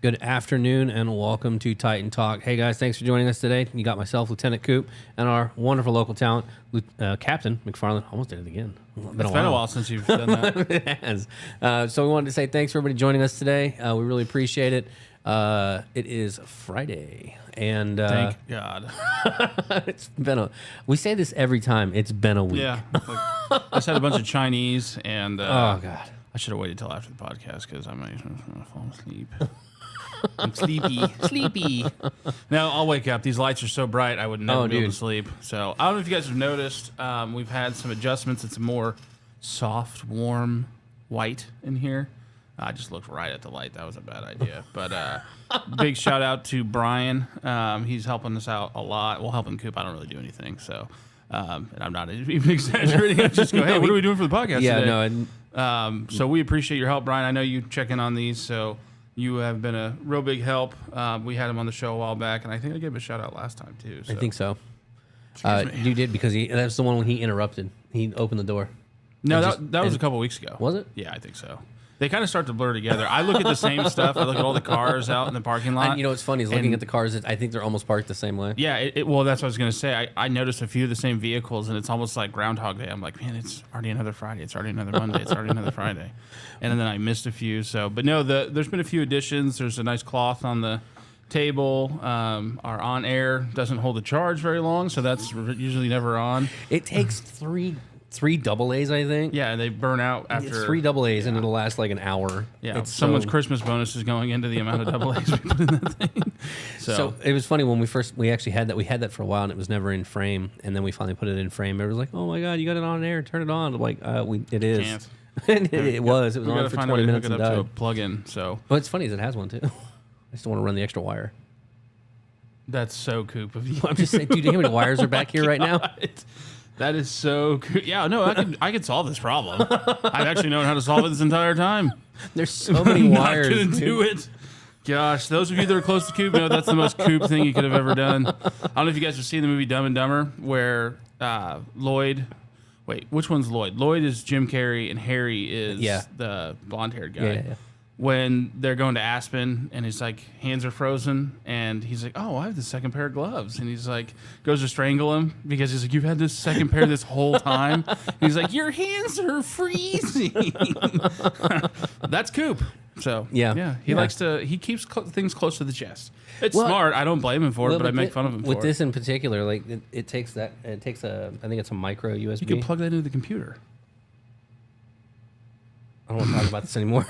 Good afternoon and welcome to Titan Talk. Hey guys, thanks for joining us today. You got myself, Lieutenant Coop, and our wonderful local talent, Captain McFarland. Almost did it again. It's been a while since you've done that. It has. So we wanted to say thanks for everybody joining us today. We really appreciate it. It is Friday, and Thank God. it's been we say this every time. It's been a week. Yeah. I just had a bunch of Chinese, and Oh God. I should have waited till after the podcast because I might fall asleep. I'm sleepy. No, I'll wake up. These lights are so bright, I would never be able to sleep. So I don't know if you guys have noticed. We've had some adjustments. It's a more soft, warm white in here. I just looked right at the light. That was a bad idea. But big shout out to Brian. He's helping us out a lot. Well, helping Coop. I don't really do anything. So, and I'm not even exaggerating. I just go, hey, what are we doing for the podcast today? No. So we appreciate your help, Brian. I know you check in on these, so you have been a real big help. We had him on the show a while back, and I think I gave him a shout out last time too. So. I think so. You did because that's the one when he interrupted. He opened the door. No, that was a couple weeks ago. Was it? Yeah, I think so. They kind of start to blur together. I look at the same stuff. I look at all the cars out in the parking lot. And you know what's funny is looking at the cars. I think they're almost parked the same way. Yeah, well, that's what I was going to say. I noticed a few of the same vehicles, and it's almost like Groundhog Day. I'm like, man, it's already another Friday. It's already another Monday. It's already another Friday. And then I missed a few. So, but no, there's been a few additions. There's a nice cloth on the table. Our on-air doesn't hold a charge very long, so that's usually never on. It takes three double A's, I think. Yeah, and they burn out after... It's 3 double A's, and it'll last like an hour. Yeah, someone's Christmas bonus is going into the amount of double A's we put in that thing. So it was funny when we actually had that. We had that for a while, and it was never in frame. And then we finally put it in frame. Everyone was like, "Oh my God, you got it on air! Turn it on!" I'm like, it is. Can't. And it was. It was on for 20 minutes to and hook it died. up to a plug-in. So What's funny is it has one too. I just don't want to run the extra wire. that's so Coop of you. I'm just saying, dude, you know how many wires are back here right now? That is so cool. Yeah, no, I could solve this problem. I've actually known how to solve it this entire time. There's so many wires. I'm not gonna do it. Gosh, those of you that are close to Coop know that's the most Coop thing you could have ever done. I don't know if you guys have seen the movie Dumb and Dumber, where Lloyd. Wait, which one's Lloyd? Lloyd is Jim Carrey, and Harry is the blonde-haired guy. Yeah. When they're going to Aspen and his like hands are frozen and he's like, oh, I have the second pair of gloves, and he's like goes to strangle him because he's like, you've had this second pair this whole time. And he's like, your hands are freezing. That's Coop. So he likes to he keeps things close to the chest. It's smart. I don't blame him for it, but I make fun of him for it. With this in particular, like it takes a I think it's a micro USB. You can plug that into the computer. I don't want to talk about this anymore.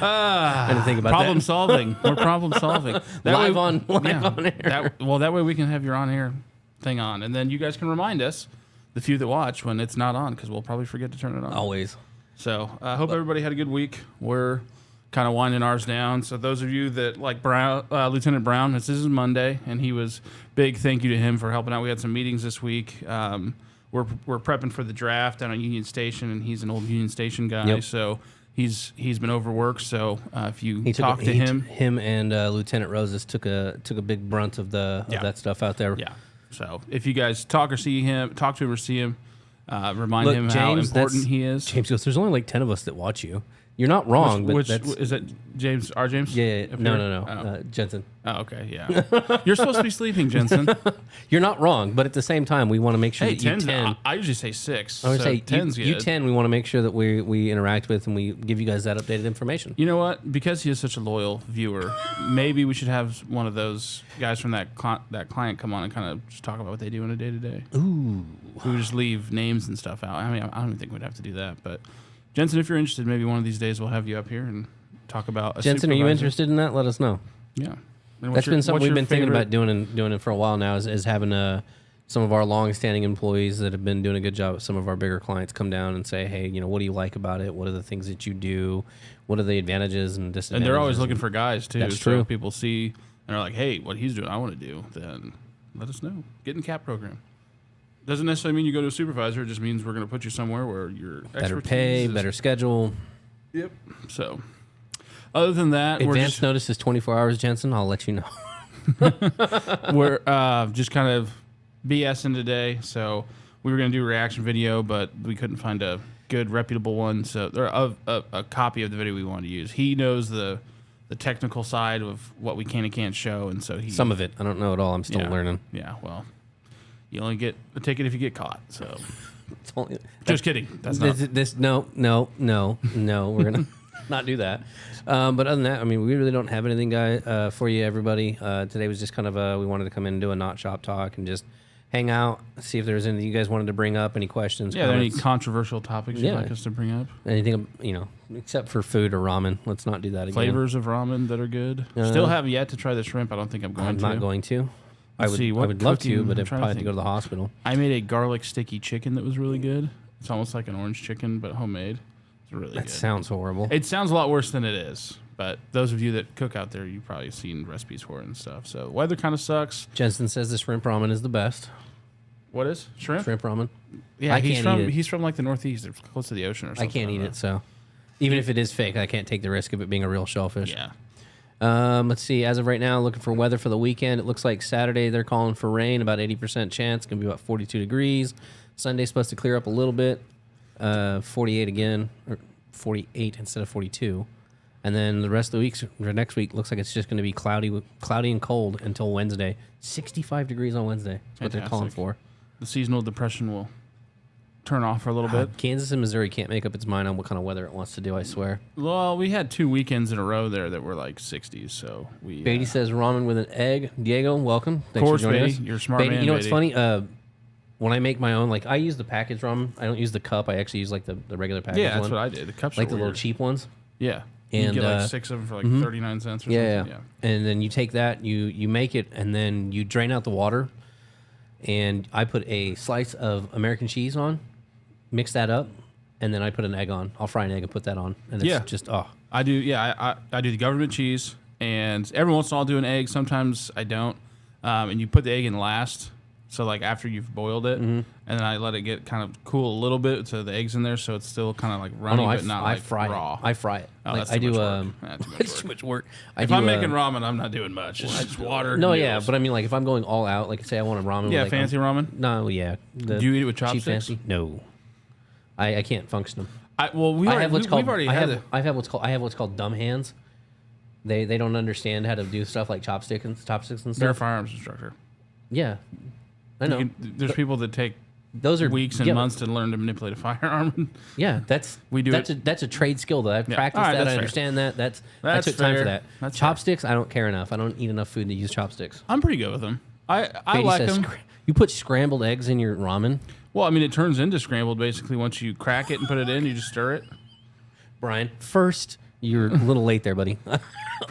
I didn't think about problem that. solving. We're problem solving. Live on air. That way we can have your on-air thing on, and then you guys can remind us, the few that watch, when it's not on, because we'll probably forget to turn it on. Always. So I hope everybody had a good week. We're kind of winding ours down. So those of you that like Brown, Lieutenant Brown, this is Monday, and he was big. Thank you to him for helping out. We had some meetings this week. We're prepping for the draft down at Union Station, and he's an old Union Station guy, so he's been overworked. So if you talk to him and Lieutenant Roses took a big brunt of that stuff out there. Yeah. So if you guys talk to him or see him, remind him how important he is. James goes, "There's only like 10 of us that watch you." You're not wrong, which that's... Is that James? Our James? Yeah. No. Oh. Jensen. Oh, okay, yeah. You're supposed to be sleeping, Jensen. You're not wrong, but at the same time, we want to make sure that you 10. I usually say 6. I would say 10's good. You 10. We want to make sure that we interact with and we give you guys that updated information. You know what? Because he is such a loyal viewer, maybe we should have one of those guys from that client come on and kind of just talk about what they do in a day to day. Ooh. We would just leave names and stuff out. I mean, I don't even think we'd have to do that, but. Jensen, if you're interested, maybe one of these days we'll have you up here and talk about Jensen, are you interested in that? Let us know. Yeah. That's been something we've been thinking about doing it for a while now is having some of our long-standing employees that have been doing a good job with some of our bigger clients come down and say, hey, what do you like about it? What are the things that you do? What are the advantages and disadvantages? And they're always looking for guys, too. That's true. So people see and they're like, hey, what he's doing, I want to do. Then let us know. Get in the CAP program. Doesn't necessarily mean you go to a supervisor. It just means we're going to put you somewhere where your better pay, better schedule. Yep. So, other than that, advance notice is 24 hours, Jensen. I'll let you know. We're just kind of BSing today. So we were going to do a reaction video, but we couldn't find a good reputable one. So there a copy of the video we wanted to use. He knows the the technical side of what we can and can't show, and so some of it I don't know at all. I'm still learning. Yeah, well, you only get a ticket if you get caught. So, just kidding. That's no. We're gonna not do that. But other than that, I mean, we really don't have anything, for you, everybody. Today was just kind of we wanted to come in and do a Not Shop talk and just hang out, see if there's anything you guys wanted to bring up, any questions. Yeah, any controversial topics you'd like us to bring up? Anything, except for food or ramen. Let's not do that again. Flavors of ramen that are good. Still have yet to try the shrimp. I don't think I'm going to. I'm not going to. I would love to, but I'd probably have to go to the hospital. I made a garlic sticky chicken that was really good. It's almost like an orange chicken, but homemade. It's really good. That sounds horrible. It sounds a lot worse than it is. But those of you that cook out there, you've probably seen recipes for it and stuff. So weather kind of sucks. Jensen says the shrimp ramen is the best. What is? Shrimp? Shrimp ramen. Yeah, he's from like the Northeast. They're close to the ocean or something. I can't eat it, so even if it is fake, I can't take the risk of it being a real shellfish. Yeah. Let's see. As of right now, looking for weather for the weekend. It looks like Saturday they're calling for rain, about 80% chance. It's going to be about 42 degrees. Sunday's supposed to clear up a little bit. 48 again, or 48 instead of 42. And then the rest of the week, or next week, looks like it's just going to be cloudy and cold until Wednesday. 65 degrees on Wednesday. That's what they're calling for. The seasonal depression will turn off for a little bit. Kansas and Missouri can't make up its mind on what kind of weather it wants to do, I swear. Well, we had 2 weekends in a row there that were like 60s, so we... Beatty says ramen with an egg. Diego, welcome. Thanks for joining us. You're a smart man, You know what's funny? When I make my own, like, I use the packaged ramen. I don't use the cup. I actually use, like, the regular packaged one. Yeah, that's what I did. The cups like are the little cheap ones. Yeah. And you get like 6 of them for like 39 cents or something. Yeah. And then you take that, you make it, and then you drain out the water. And I put a slice of American cheese on, mix that up, and then I put an egg on. I'll fry an egg and put that on. And it's just, I do, I do the government cheese, and every once in a while I'll do an egg. Sometimes I don't. And you put the egg in last. So like after you've boiled it, and then I let it get kind of cool a little bit, so the egg's in there, so it's still kind of like runny, but not like raw. I fry it. Oh, like, that's I too do. much work. It's too much work. If I'm making ramen, I'm not doing much. It's just water. No, yeah, but I mean, like if I'm going all out, like say I want a ramen. Yeah, with, like, fancy ramen. No, yeah. Do you eat it with chopsticks? Fancy? No, I can't function them. I have what's called dumb hands. They don't understand how to do stuff like chopsticks and stuff. They're a firearms instructor. Yeah. I know. There's people that take those are weeks and months to learn to manipulate a firearm. Yeah, that's a trade skill that I've practiced. Right, that I understand that. I took time for that. That's chopsticks. Fair. I don't care enough. I don't eat enough food to use chopsticks. I'm pretty good with them. I like them. You put scrambled eggs in your ramen? Well, I mean, it turns into scrambled basically once you crack it and put it in. You just stir it. Brian, first, you're a little late there, buddy.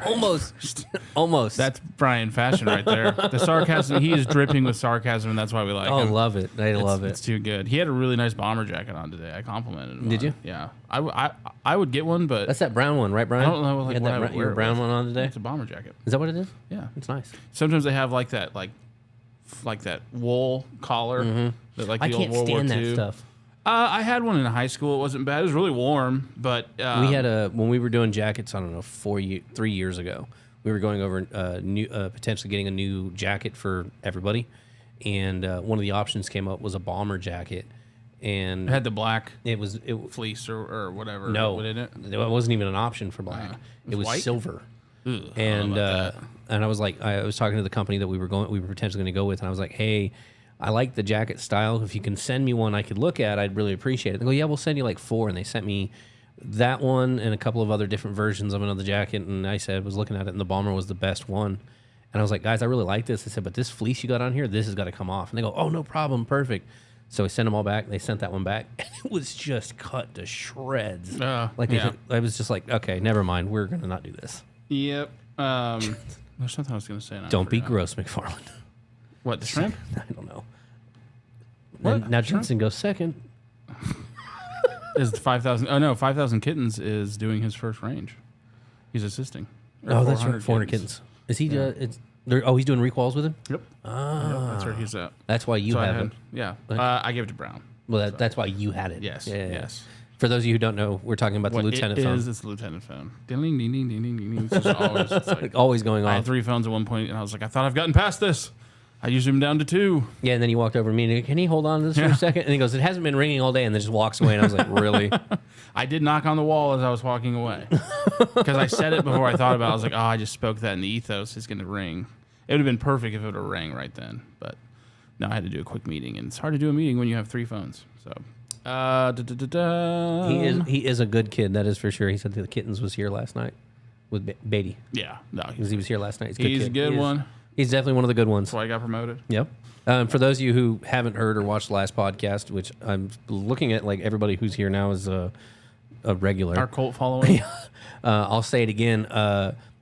Almost. That's Brian fashion right there. The sarcasm, he is dripping with sarcasm, and that's why we like him. I love it. I love it. It's too good. He had a really nice bomber jacket on today. I complimented him. Did you? Yeah. I would get one, but... That's that brown one, right, Brian? I don't know what I would wear. Your brown one on today? It's a bomber jacket. Is that what it is? Yeah. It's nice. Sometimes they have like that wool collar. That, like, the old World War II. I can't stand that stuff. I had one in high school. It wasn't bad. It was really warm, but we had when we were doing jackets. I don't know, 3 years ago. We were going over potentially getting a new jacket for everybody, and one of the options came up was a bomber jacket, and it had the black. It was fleece or whatever. No, in it wasn't even an option for black. It was white? Silver. Ugh, and I was like, I was talking to the company that we were potentially going to go with, and I was like, hey, I like the jacket style. If you can send me one I could look at, I'd really appreciate it. They go, yeah, we'll send you like 4. And they sent me that one and a couple of other different versions of another jacket. And I was looking at it, and the bomber was the best one. And I was like, guys, I really like this. I said, but this fleece you got on here, this has got to come off. And they go, oh, no problem. Perfect. So I sent them all back. They sent that one back. And it was just cut to shreds. I was just like, okay, never mind. We're going to not do this. Yep. There's something I was going to say. Don't be gross, McFarland. What, the shrimp? I don't know. Now Jensen goes second. Is 5,000? Oh no, 5,000 Kittens is doing his first range. He's assisting. Oh, that's right. 400 kittens. Is he? Yeah. He's doing recalls with him. Yep. Yep, that's where he's at. That's why you have him. Yeah. I gave it to Brown. Well, that's why you had it. Yes. Yeah. Yes. For those of you who don't know, we're talking about the Lieutenant phone. It's the Lieutenant phone. Ding, ding, ding, ding, ding, ding. It's just always, always going on. I had 3 phones at one point, and I was like, I thought I've gotten past this. I usually am down to 2. Yeah, and then he walked over to me and he goes, can he hold on to this for a second? And he goes, it hasn't been ringing all day, and then just walks away. And I was like, really? I did knock on the wall as I was walking away because I said it before I thought about it. I was like, oh, I just spoke that in the ethos. It's going to ring. It would have been perfect if it would have rang right then. But no, I had to do a quick meeting, and it's hard to do a meeting when you have 3 phones. So, He is a good kid, that is for sure. He said the kittens was here last night with Beatty. Yeah, no, Because he was here last night. He's a good one. He's definitely one of the good ones. That's why I got promoted. Yep. For those of you who haven't heard or watched the last podcast, which I'm looking at, like everybody who's here now is a regular. Our cult following. I'll say it again.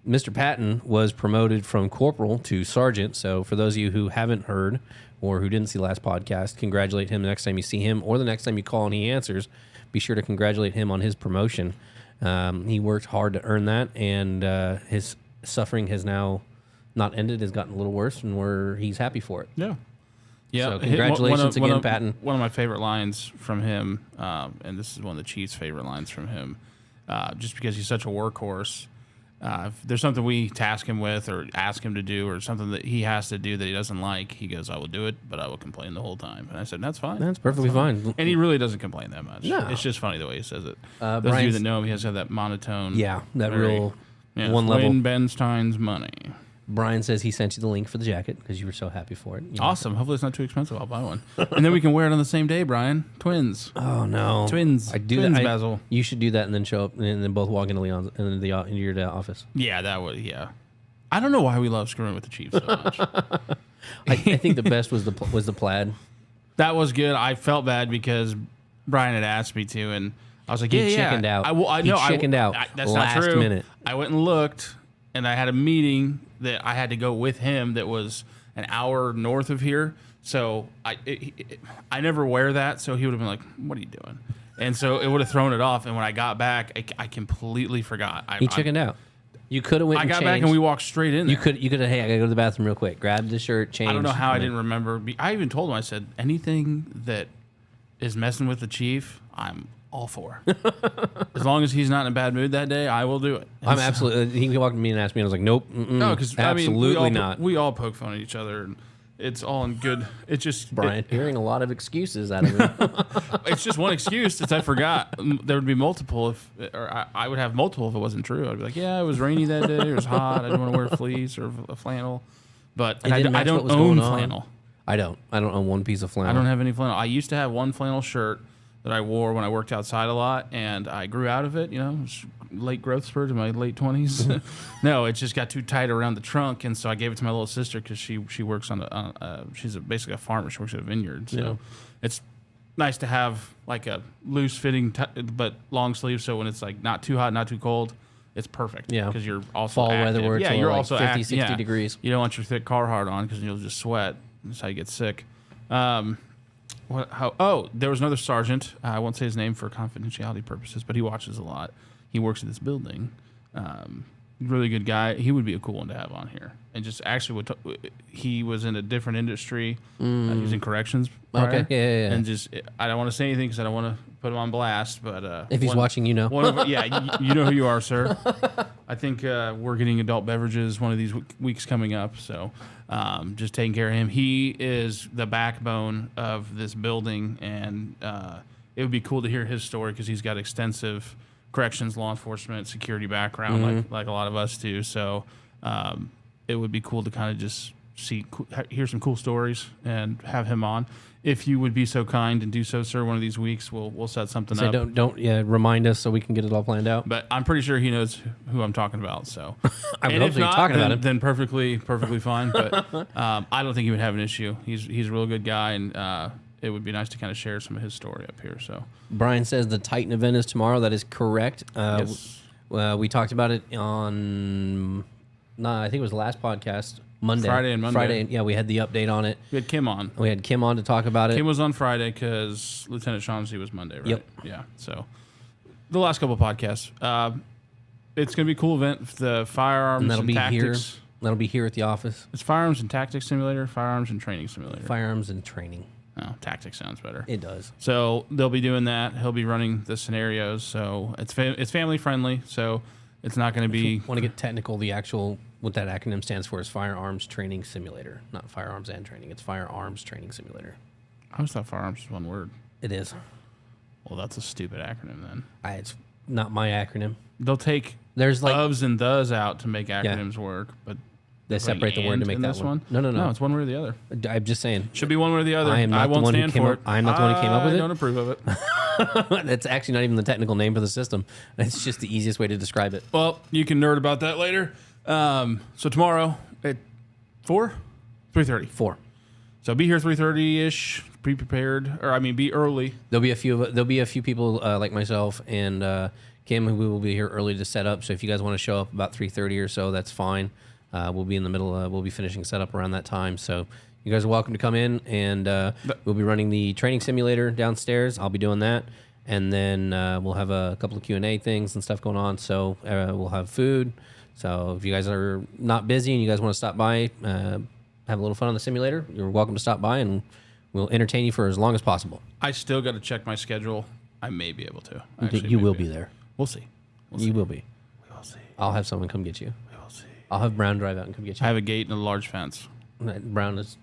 Mr. Patton was promoted from corporal to sergeant. So for those of you who haven't heard or who didn't see the last podcast, congratulate him the next time you see him or the next time you call and he answers. Be sure to congratulate him on his promotion. He worked hard to earn that, and his suffering has now not ended, has gotten a little worse, and he's happy for it. Yeah. Yeah. So congratulations again, Patton. One of my favorite lines from him, and this is one of the Chiefs' favorite lines from him, just because he's such a workhorse. If there's something we task him with or ask him to do or something that he has to do that he doesn't like, he goes, I will do it, but I will complain the whole time. And I said, that's fine. That's perfectly fine. And he really doesn't complain that much. No. It's just funny the way he says it. Those of you that know him, he has that monotone. Yeah, that real one level. Win Ben Stein's money. Brian says he sent you the link for the jacket because you were so happy for it. Awesome. Hopefully it's not too expensive. I'll buy one. And then we can wear it on the same day, Brian. Twins. Oh, no. Twins. I do Twins, that. Basil. You should do that and then show up and then both walk into Leon's into your office. Yeah, that would, yeah. I don't know why we love screwing with the Chiefs so much. I think the best was the plaid. That was good. I felt bad because Brian had asked me to, and I was like, He chickened out. I He chickened out that's last not true. minute. I went and looked, and I had a meeting that I had to go with him that was an hour north of here. So I never wear that, so he would have been like, what are you doing? And so it would have thrown it off, and when I got back, I completely forgot. He chickened out. You could have went. I got changed. back and we walked straight in. You could have. Hey, I gotta go to the bathroom real quick. Grab the shirt, change. I don't know how I didn't remember. I even told him. I said anything that is messing with the Chief, I'm all for. As long as he's not in a bad mood that day, I will do it. I'm absolutely. He walked to me and asked me, and I was like, nope. No, because absolutely not. We all poke fun at each other, and it's all in good. It's just Brian hearing a lot of excuses out of him. It's just one excuse that I forgot. There would be multiple I would have multiple if it wasn't true. I'd be like, yeah, it was rainy that day. It was hot. I didn't want to wear a fleece or a flannel. But I don't own flannel. I don't own one piece of flannel. I don't have any flannel. I used to have one flannel shirt that I wore when I worked outside a lot, and I grew out of it. You know, late growth spurt in my late 20s. No, it just got too tight around the trunk, and so I gave it to my little sister because she works she's basically a farmer. She works at a vineyard, so it's nice to have like a loose fitting but long sleeve. So when it's like not too hot, not too cold, it's perfect. Yeah, because you're also fall active. weather where it's you're like also 50, 60 degrees. You don't want your thick Carhartt on because you'll just sweat. That's how you get sick. There was another sergeant. I won't say his name for confidentiality purposes, but he watches a lot. He works at this building. Really good guy. He would be a cool one to have on here. And just actually, he was in a different industry. He was in corrections prior. Okay, yeah. And just, I don't want to say anything because I don't want to put him on blast. But if he's watching, you know. You know who you are, sir. I think we're getting adult beverages one of these weeks coming up. So just taking care of him. He is the backbone of this building, and it would be cool to hear his story because he's got extensive corrections, law enforcement, security background, like a lot of us do. So it would be cool to kind of just hear some cool stories and have him on. If you would be so kind and do so, sir, one of these weeks, we'll set something up. Don't remind us so we can get it all planned out. But I'm pretty sure he knows who I'm talking about. So I would hope so. You're talking about him. Then perfectly fine. But I don't think he would have an issue. He's a real good guy, and it would be nice to kind of share some of his story up here. So Brian says the Titan event is tomorrow. That is correct. Yes. We talked about it on, I think it was the last podcast. Friday and Monday. Yeah, we had the update on it. We had Kim on. We had Kim on to talk about it. Kim was on Friday because Lieutenant Shaughnessy was Monday, right? Yep. Yeah. So the last couple of podcasts. It's going to be a cool event. The firearms and tactics. That'll be here at the office. It's firearms and tactics simulator, firearms and training simulator. Firearms and training. Oh, tactics sounds better. It does. So they'll be doing that. He'll be running the scenarios. So it's family friendly. So it's not going to be. Want to get technical? The actual what that acronym stands for is Firearms Training Simulator, not Firearms and Training. It's Firearms Training Simulator. I always thought firearms was one word. It is. Well, that's a stupid acronym then. It's not my acronym. They'll take there's like ofs and thes out to make acronyms work, but they separate the word to make that one. No, it's one way or the other. I'm just saying. Should be one way or the other. I am not the one who came up. I'm not the one who came up with it. I don't approve of it. That's actually not even the technical name for the system. It's just the easiest way to describe it. Well, you can nerd about that later. So tomorrow at 4? 3:30. 4. So be here 3:30-ish. Be prepared, or I mean, be early. There'll be a few people like myself and Kim who will be here early to set up. So if you guys want to show up about 3:30 or so, that's fine. We'll be in the middle. We'll be finishing setup around that time. So you guys are welcome to come in, and we'll be running the training simulator downstairs. I'll be doing that, and then we'll have a couple of Q&A things and stuff going on. So we'll have food. So if you guys are not busy and you guys want to stop by, have a little fun on the simulator, you're welcome to stop by, and we'll entertain you for as long as possible. I still got to check my schedule. I may be able to. You will be there. We'll see. You will be. We will see. I'll have someone come get you. We will see. I'll have Brown drive out and come get you. I have a gate and a large fence. Brown is.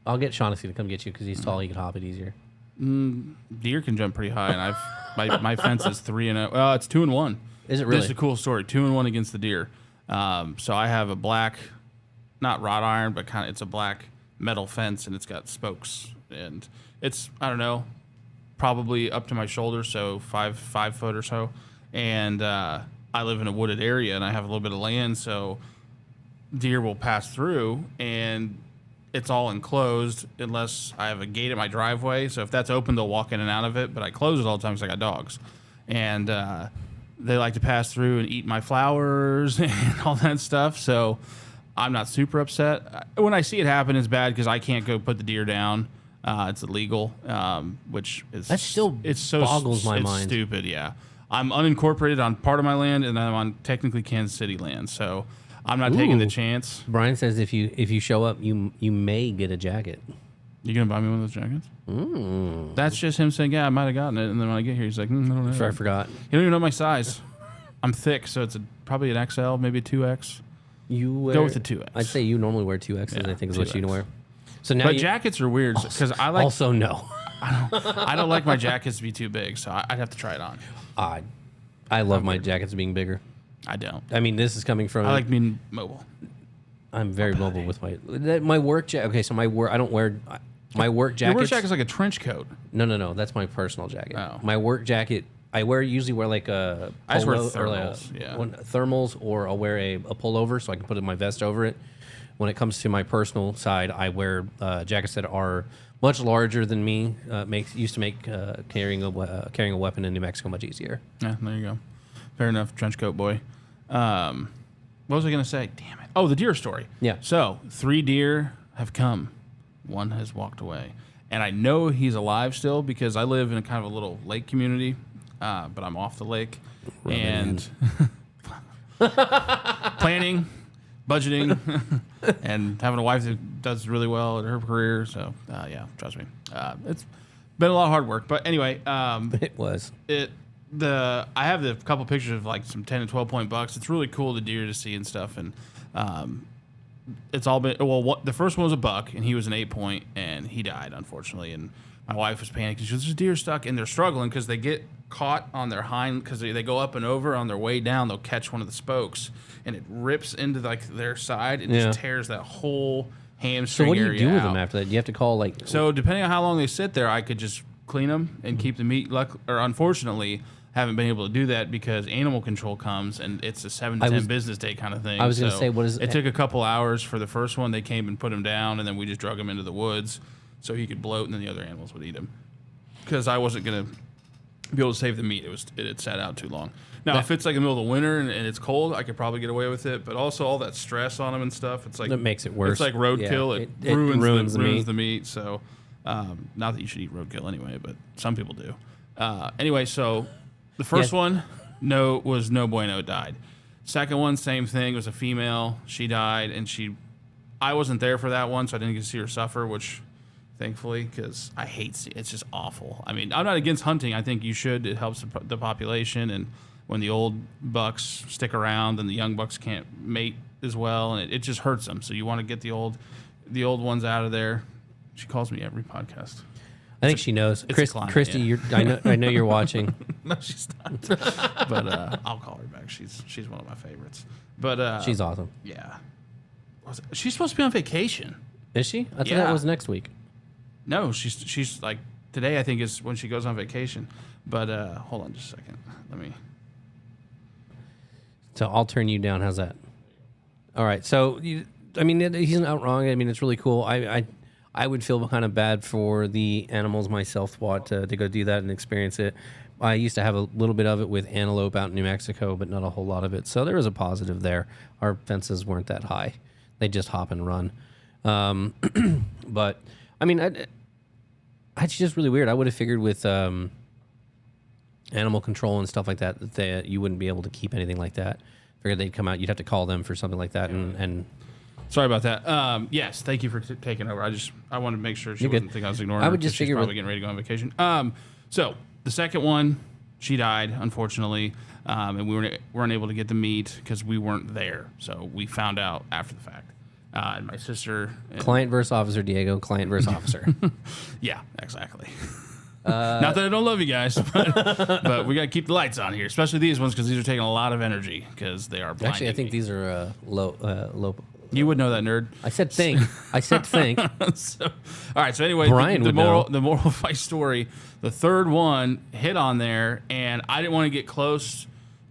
I'll get Shaughnessy to come get you because he's tall. He can hop it easier. Deer can jump pretty high, and my fence is 3-0. Well, it's 2-1. Is it really? This is a cool story. 2-1 against the deer. So I have a black, not wrought iron, but kind of it's a black metal fence, and it's got spokes, and it's I don't know, probably up to my shoulder, so 5 foot or so. And I live in a wooded area, and I have a little bit of land, so deer will pass through, and it's all enclosed unless I have a gate at my driveway. So if that's open, they'll walk in and out of it, but I close it all the time because I got dogs. And they like to pass through and eat my flowers and all that stuff. So I'm not super upset. When I see it happen, it's bad because I can't go put the deer down. It's illegal, which is... That still boggles my mind. It's stupid, yeah. I'm unincorporated on part of my land, and I'm on technically Kansas City land, so I'm not taking the chance. Brian says if you show up, you may get a jacket. You gonna buy me one of those jackets? That's just him saying, yeah, I might have gotten it, and then when I get here, he's like, I don't know. I forgot. You don't even know my size. I'm thick, so it's probably an XL, maybe a 2X. Go with the 2X. I'd say you normally wear 2Xs. Yeah, I think is 2X. what you wear. So now, but jackets are weird because I like. Also, no. I don't like my jackets to be too big, so I'd have to try it on. I love my jackets being bigger. I don't. I mean, this is coming from. I like being mobile. I'm very mobile with my work jacket. Okay, so my work. I don't wear my work jacket. Your work jacket is like a trench coat. No. That's my personal jacket. Oh. My work jacket. I usually wear like a polo, I just wear thermals. Thermals, or I'll wear a pullover so I can put my vest over it. When it comes to my personal side, I wear jackets that are much larger than me. Used to make carrying a weapon in New Mexico much easier. Yeah, there you go. Fair enough, trench coat boy. What was I going to say? Damn it. Oh, the deer story. Yeah. So 3 deer have come. 1 has walked away. And I know he's alive still because I live in a kind of a little lake community, but I'm off the lake. And planning, budgeting, and having a wife that does really well at her career. So, yeah, trust me. It's been a lot of hard work. But anyway. It was. I have the couple pictures of like some 10 and 12 point bucks. It's really cool the deer to see and stuff. And it's all been, the first one was a buck, and he was an 8 point, and he died, unfortunately. And my wife was panicking. She goes, there's deer stuck, and they're struggling because they get caught on their hind, because they go up and over on their way down. They'll catch one of the spokes, and it rips into like their side and just tears that whole hamstring area. So what do you do with them after that? Do you have to call like? So depending on how long they sit there, I could just clean them and keep the meat. Or unfortunately, haven't been able to do that because animal control comes, and it's a 7 to 10 business day kind of thing. I was going to say, what is it? It took a couple hours for the first one. They came and put him down, and then we just drug him into the woods so he could bloat, and then the other animals would eat him. Because I wasn't going to be able to save the meat. It had sat out too long. Now, if it's like in the middle of the winter and it's cold, I could probably get away with it. But also all that stress on them and stuff, it's like that makes it worse. It's like roadkill. Yeah, it ruins the meat. So, not that you should eat roadkill anyway, but some people do. Anyway, so the first one, was no bueno, died. Second one, same thing. It was a female. She died, and I wasn't there for that one, so I didn't get to see her suffer, which thankfully, because I hate it's just awful. I mean, I'm not against hunting. I think you should. It helps the population, and when the old bucks stick around and the young bucks can't mate as well, and it just hurts them. So you want to get the old ones out of there. She calls me every podcast. I think she knows. Christy, yeah. I know you're watching. No, she's not. But I'll call her back. She's one of my favorites. But she's awesome. Yeah. She's supposed to be on vacation. Is she? I thought that was next week. No, she's like today. I think is when she goes on vacation. But hold on just a second. Let me. So I'll turn you down. How's that? All right. So he's not wrong. I mean, it's really cool. I would feel kind of bad for the animals myself to go do that and experience it. I used to have a little bit of it with antelope out in New Mexico, but not a whole lot of it. So there was a positive there. Our fences weren't that high. They just hop and run. But, I mean, it's just really weird. I would have figured with animal control and stuff like that you wouldn't be able to keep anything like that. Figured they'd come out. You'd have to call them for something like that and Sorry about that. Yes, thank you for taking over. I wanted to make sure she wouldn't think I was ignoring her. I would just figure she's probably getting ready to go on vacation. So the second one, she died, unfortunately, and we weren't able to get the meat because we weren't there. So we found out after the fact. And my sister... Client versus officer, Diego. Client versus officer. Yeah, exactly. Not that I don't love you guys, but we got to keep the lights on here, especially these ones because these are taking a lot of energy because they are blinding. Actually, I think these are low. You would know that, nerd. I said think. So, all right. So anyway, Brian the moral of my story, the third one hit on there, and I didn't want to get close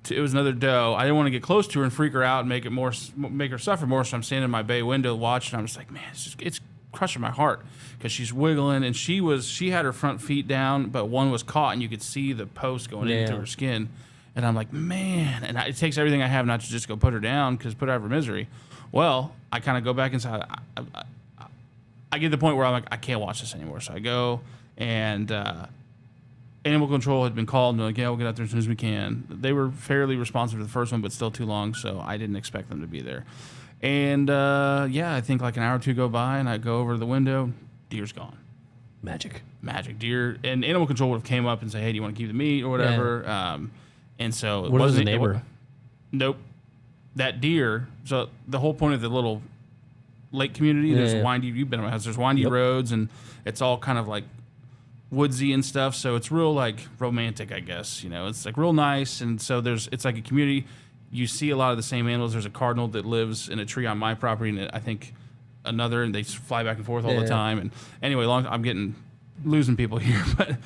to. It was another doe. I didn't want to get close to her and freak her out and make her suffer more. So I'm standing in my bay window watching. I'm just like, man, it's crushing my heart because she's wiggling, and she had her front feet down, but one was caught, and you could see the post going into her skin. And I'm like, man, and it takes everything I have not to just go put her down because put her out of her misery. Well, I kind of go back inside. I get to the point where I'm like, I can't watch this anymore. So I go, and animal control had been called, and they're like, yeah, we'll get out there as soon as we can. They were fairly responsive to the first one, but still too long, so I didn't expect them to be there. And, I think like an hour or two go by, and I go over to the window, deer's gone. Magic deer. And animal control would have came up and say, hey, do you want to keep the meat or whatever? Yeah. And so it what was the wasn't neighbor? Nope. That deer, so the whole point of the little lake community, there's windy, you've been around, there's windy roads, and it's all kind of like woodsy and stuff, so it's real like romantic, I guess, it's like real nice, and so it's like a community. You see a lot of the same animals. There's a cardinal that lives in a tree on my property, and I think another, and they fly back and forth all the time, and anyway, I'm losing people here, but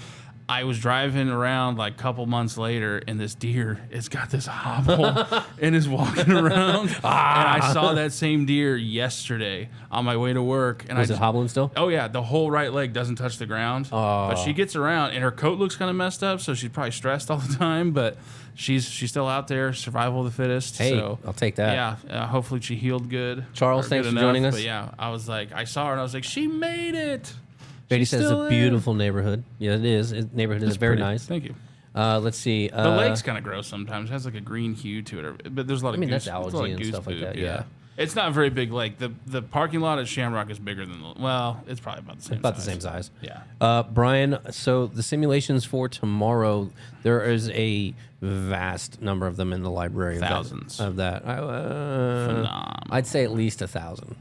I was driving around like a couple months later, and this deer has got this hobble and is walking around. And I saw that same deer yesterday on my way to work. And was it hobbling still? Oh, yeah. The whole right leg doesn't touch the ground. But she gets around, and her coat looks kind of messed up, so she's probably stressed all the time. But she's still out there, survival of the fittest. Hey, so, I'll take that. Yeah. Hopefully she healed good. Charles, thanks for joining us. But yeah, I was like, I saw her, and I was like, she made it. Beatty says it's a beautiful neighborhood. Yeah, it is. Neighborhood is very nice. Thank you. Let's see. The lake's kind of gross sometimes. It has like a green hue to it, but there's a lot of that's algae and stuff like that. Yeah. It's not a very big lake. The parking lot at Shamrock is bigger than it's probably about the same size. About the same size. Yeah. Brian, so the simulations for tomorrow, there is a vast number of them in the library. Thousands. Of that. I'd say at least 1,000.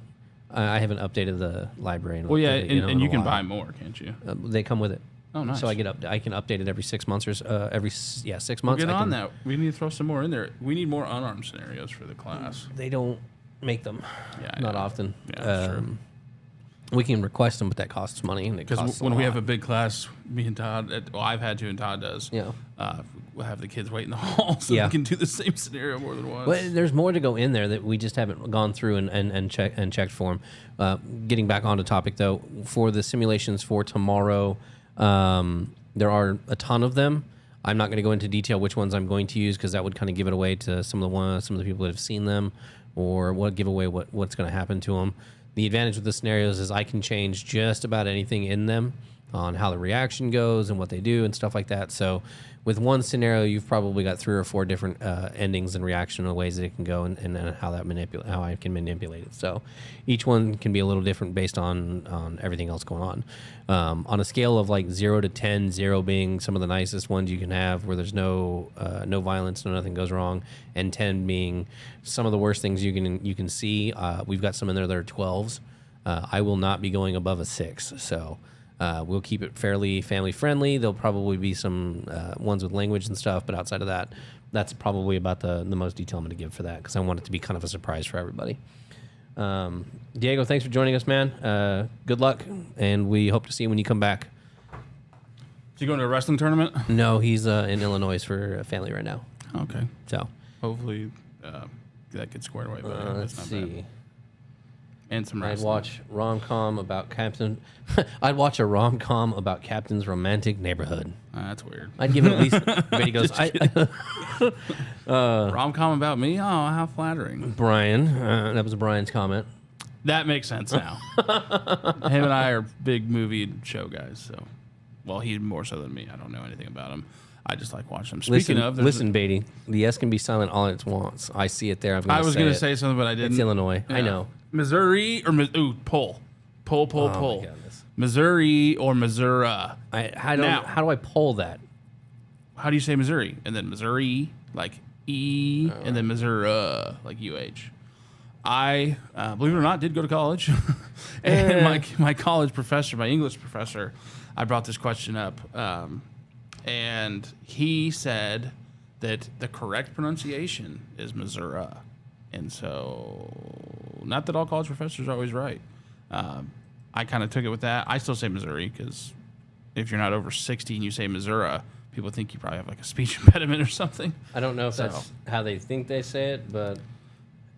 I haven't updated the library. Well, yeah, and you can buy more, can't you? They come with it. Oh, nice. So I can update it every 6 months or 6 months. We'll get on that. We need to throw some more in there. We need more unarmed scenarios for the class. They don't make them. Yeah, not often. Yeah, sure. We can request them, but that costs money. Because when we have a big class, me and Todd, I've had to, and Todd does. Yeah. We'll have the kids wait in the hall so we can do the same scenario more than once. Well, there's more to go in there that we just haven't gone through and checked for them. Getting back onto topic though, for the simulations for tomorrow, there are a ton of them. I'm not going to go into detail which ones I'm going to use because that would kind of give it away to some of the people that have seen them, or give away what's going to happen to them. The advantage with the scenarios is I can change just about anything in them how the reaction goes and what they do and stuff like that. So with one scenario, you've probably got 3 or 4 different endings and reaction and ways that it can go, and how I can manipulate it. So each one can be a little different based on everything else going on. On a scale of like 0 to 10, 0 being some of the nicest ones you can have, where there's no violence, nothing goes wrong, and 10 being some of the worst things you can see. We've got some in there that are 12s. I will not be going above a 6. So. We'll keep it fairly family friendly. There'll probably be some ones with language and stuff, but outside of that, that's probably about the most detail I'm going to give for that, because I want it to be kind of a surprise for everybody. Diego, thanks for joining us, man. Good luck, and we hope to see you when you come back. Is he going to a wrestling tournament? No, he's in Illinois for a family right now. Okay. So hopefully that gets squared away. But let's see. Bad. And some I'd watch rom-com about Captain. I'd watch a rom-com about Captain's romantic neighborhood. That's weird. I'd give it at least. But he goes, rom-com about me? Oh, how flattering. Brian, that was Brian's comment. That makes sense now. Him and I are big movie and show guys. So, well, he's more so than me. I don't know anything about him. I just like watching them. Listen, Beatty. The S can be silent all it wants. I see it there. I was going to say something, but I didn't. It's Illinois. Yeah. I know. Missouri or pull. Missouri or Missouri. How do I pull that? How do you say Missouri? And then Missouri, like E, and then Missouri, like UH. I, believe it or not, did go to college. And my college professor, my English professor, I brought this question up. And he said that the correct pronunciation is Missouri. And so, not that all college professors are always right. I kind of took it with that. I still say Missouri, because if you're not over 60 and you say Missouri, people think you probably have like a speech impediment or something. I don't know if that's how they think they say it, but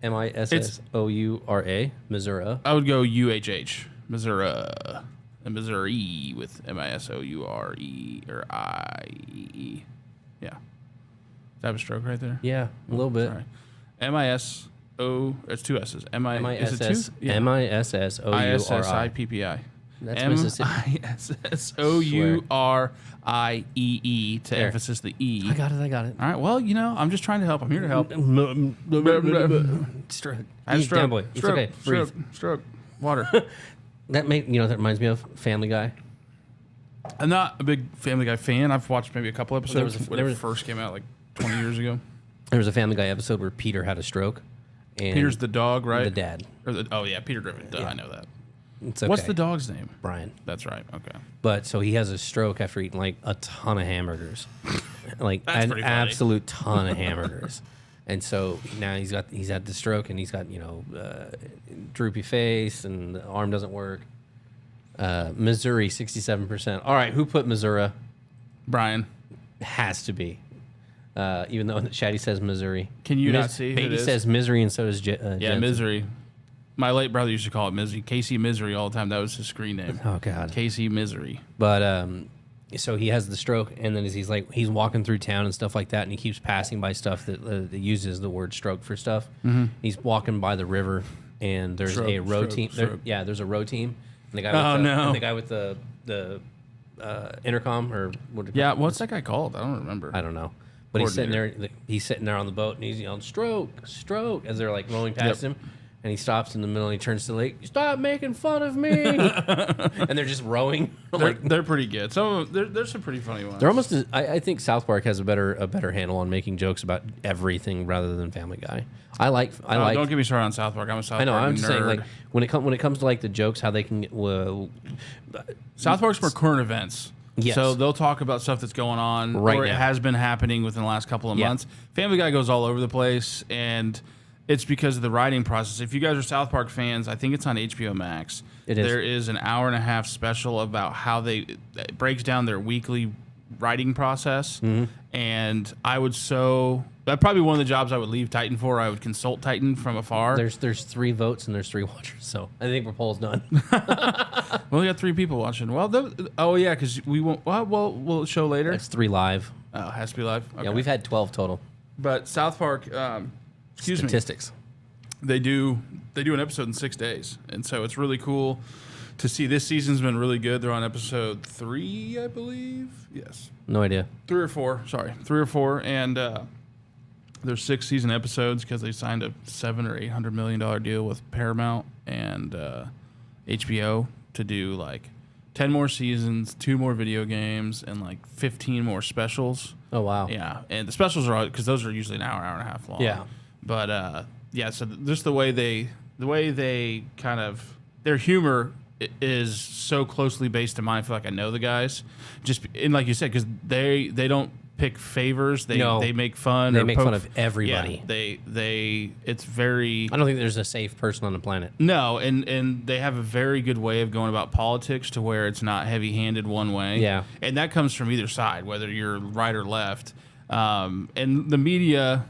Missoura, Missouri. I would go UHH, Missouri, and Missouri with Misoure or IE. Yeah. Did I have a stroke right there? Yeah, a little bit. Sorry. MISO, it's 2 S's. MISSOURI. ISSIPPI. That's Mississippi. MISSOURIEE to emphasis the E. I got it. All right. Well, I'm just trying to help. I'm here to help. Stroke. Stroke. It's okay. Breathe. Stroke. Water. That reminds me of Family Guy. I'm not a big Family Guy fan. I've watched maybe a couple episodes when it first came out, like 20 years ago. There was a Family Guy episode where Peter had a stroke. And Peter's the dog, right? The dad. Peter Griffin. Duh, yeah. I know that. It's okay. What's the dog's name? Brian. That's right. Okay. But so he has a stroke after eating like a ton of hamburgers, like an absolute ton of hamburgers. And so now he's had the stroke, and he's got droopy face, and the arm doesn't work. Missouri 67%. All right, who put Missouri? Brian. Has to be. Even though Shaddy says Missouri. Can you not see? Beatty says Misery, and so does Jensen. Misery. My late brother used to call it Misery. Casey Misery all the time. That was his screen name. Oh God. Casey Misery. But so he has the stroke, and then he's walking through town and stuff like that, and he keeps passing by stuff that uses the word stroke for stuff. Mm-hmm. He's walking by the river, and there's a row team. There's a row team. And the guy and the guy with the intercom or what? What's that guy called? I don't remember. I don't know. But he's sitting there on the boat, and he's yelling "stroke, stroke" as they're like rolling past him. And he stops in the middle, and he turns to the lake. Stop making fun of me! And they're just rowing. They're pretty good. There's some pretty funny ones. They're almost. I think South Park has a better handle on making jokes about everything rather than Family Guy. I like. Don't get me started on South Park. I'm a South Park nerd. I know. I'm just saying, like when it comes to like the jokes, how they can. South Park's for current events. Yes. So they'll talk about stuff that's going on or it has been happening within the last couple of months. Family Guy goes all over the place, and it's because of the writing process. If you guys are South Park fans, I think it's on HBO Max. It is. There is an hour-and-a-half special about how it breaks down their weekly writing process. Mm-hmm. And that'd probably be one of the jobs I would leave Titan for. I would consult Titan from afar. There's 3 votes and there's 3 watchers, so I think we're polls done. We only got 3 people watching. Well, because we won't. Well, we'll show later. It's 3 live. Oh, it has to be live. Okay. Yeah, we've had 12 total. But South Park, statistics. They do an episode in 6 days, and so it's really cool to see. This season's been really good. They're on episode 3, I believe. Yes. No idea. 3 or 4. Sorry, 3 or 4, and there's 6 season episodes because they signed a $700 or $800 million deal with Paramount and HBO to do like 10 more seasons, 2 more video games, and like 15 more specials. Oh wow. Yeah, and the specials are because those are usually an hour and a half long. Yeah. But yeah, so just the way they kind of their humor is so closely based in mine. I feel like I know the guys, just and like you said, because they don't pick favors. They make fun. They make fun of everybody. Yeah, it's very. I don't think there's a safe person on the planet. No, and they have a very good way of going about politics to where it's not heavy-handed one way. Yeah, and that comes from either side, whether you're right or left. And the media,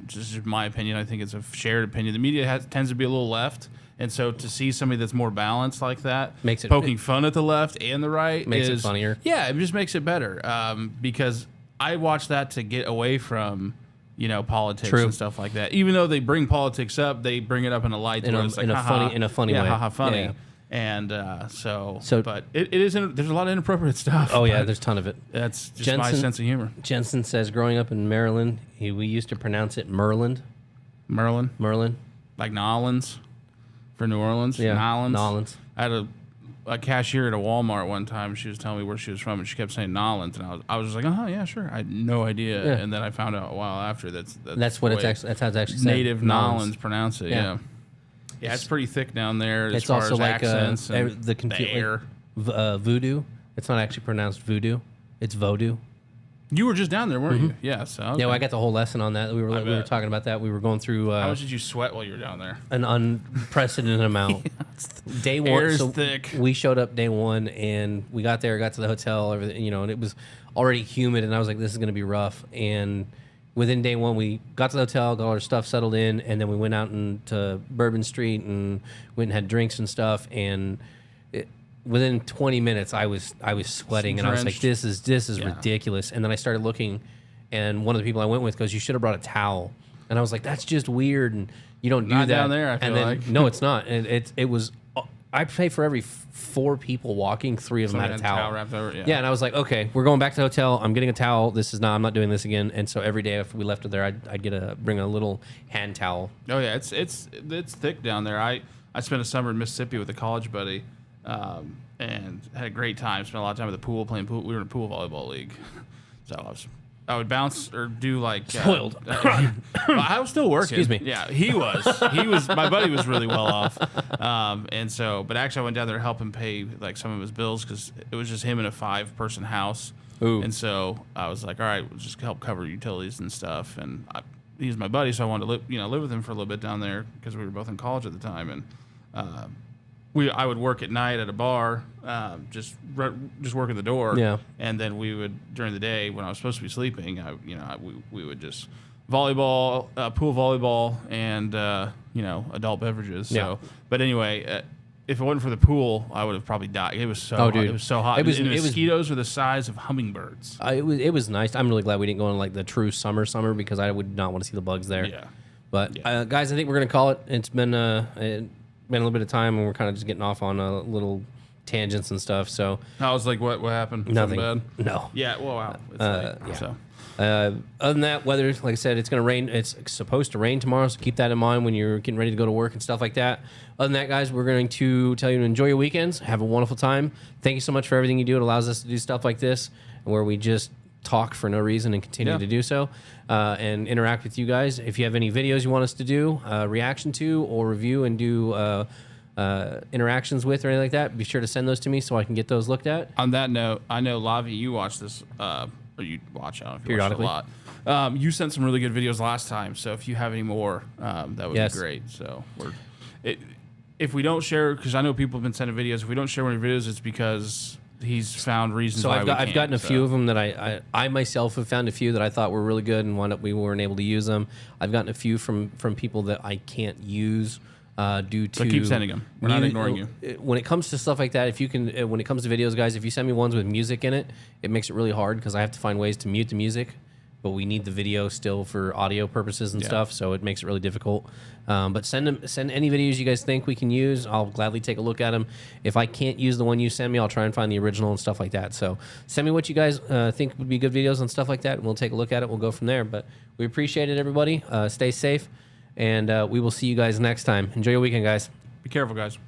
just in my opinion, I think it's a shared opinion. The media tends to be a little left. And so to see somebody that's more balanced like that, makes it poking fun at the left and the right, makes it funnier. Yeah, it just makes it better. Because I watch that to get away from, politics and stuff like that. Even though they bring politics up, they bring it up in a light in a funny way. Haha, funny. Yeah. And but it isn't. There's a lot of inappropriate stuff. Oh yeah, there's a ton of it. That's just my sense of humor. Jensen says, growing up in Maryland, we used to pronounce it Merlin. Merlin, like Nolans. For New Orleans, yeah, Nolans. I had a cashier at a Walmart one time. She was telling me where she was from, and she kept saying Nolans, and I was just like, oh yeah, sure. I had no idea, and then I found out a while after that's what it's actually. That's how it's actually said. Native Nolans pronounce it. Yeah, it's pretty thick down there. It's also like accents the air. Voodoo. It's not actually pronounced voodoo. It's Vodou. You were just down there, weren't you? Yeah. So okay. Yeah, well, I got the whole lesson on that. We were talking about that. We were going through. How much did you sweat while you were down there? An unprecedented amount. Day one, air's thick. We showed up day one, and we got to the hotel, everything, and it was already humid, and I was like, this is going to be rough. And within day one, we got to the hotel, got all our stuff settled in, and then we went out into Bourbon Street and went and had drinks and stuff, and. Within 20 minutes, I was sweating, and I was like, "This is ridiculous." And then I started looking, and one of the people I went with goes, "You should have brought a towel." And I was like, "That's just weird, and you don't do not that down there." I feel like no, it's not. And it was. I pay for every 4 people walking, 3 of them had a towel. Wrapped over, yeah, and I was like, "Okay, we're going back to the hotel. I'm getting a towel. I'm not doing this again." And so every day after we left it there, I'd bring a little hand towel. Oh yeah, it's thick down there. I spent a summer in Mississippi with a college buddy. And had a great time. Spent a lot of time at the pool, playing pool. We were in a pool volleyball league, so I would bounce or do like spoiled. I was still working. Excuse me. Yeah, he was. My buddy was really well off, and so. But actually, I went down there to help him pay like some of his bills because it was just him in a 5-person house. Ooh. And so I was like, all right, we'll just help cover utilities and stuff. And he's my buddy, so I wanted to live with him for a little bit down there because we were both in college at the time, and. I would work at night at a bar, just working the door. Yeah. And then we would during the day when I was supposed to be sleeping, we would just volleyball, pool volleyball, and adult beverages. So, yeah. But anyway, if it wasn't for the pool, I would have probably died. It was so hot. It was so hot. The mosquitoes were the size of hummingbirds. It was nice. I'm really glad we didn't go on like the true summer because I would not want to see the bugs there. Yeah. But guys, I think we're gonna call it. It's been a little bit of time, and we're kind of just getting off on little tangents and stuff. So I was like, what happened? Nothing. Bad? No. Yeah. Well, wow. It's late, so. Other than that, weather, like I said, it's going to rain. It's supposed to rain tomorrow, so keep that in mind when you're getting ready to go to work and stuff like that. Other than that, guys, we're going to tell you to enjoy your weekends. Have a wonderful time. Thank you so much for everything you do. It allows us to do stuff like this, where we just talk for no reason and continue to do so, and interact with you guys. If you have any videos you want us to do, reaction to, or review and do interactions with or anything like that, be sure to send those to me so I can get those looked at. On that note, I know, Lavi, you watch this, or you watch, I don't know if you watch it a lot. You sent some really good videos last time, so if you have any more, that would be great. So if we don't share, because I know people have been sending videos, if we don't share one of your videos, it's because he's found reasons why I've gotten a few of them that I myself have found a few that I thought were really good and wound up we weren't able to use them. I've gotten a few from people that I can't use due to. But keep sending them. We're not ignoring you. When it comes to stuff like that, if you can, when it comes to videos, guys, if you send me ones with music in it, it makes it really hard because I have to find ways to mute the music but we need the video still for audio purposes and stuff, so it makes it really difficult. But send any videos you guys think we can use. I'll gladly take a look at them. If I can't use the one you send me, I'll try and find the original and stuff like that. So send me what you guys think would be good videos and stuff like that, and we'll take a look at it. We'll go from there. But we appreciate it, everybody. Stay safe, and we will see you guys next time. Enjoy your weekend, guys. Be careful, guys.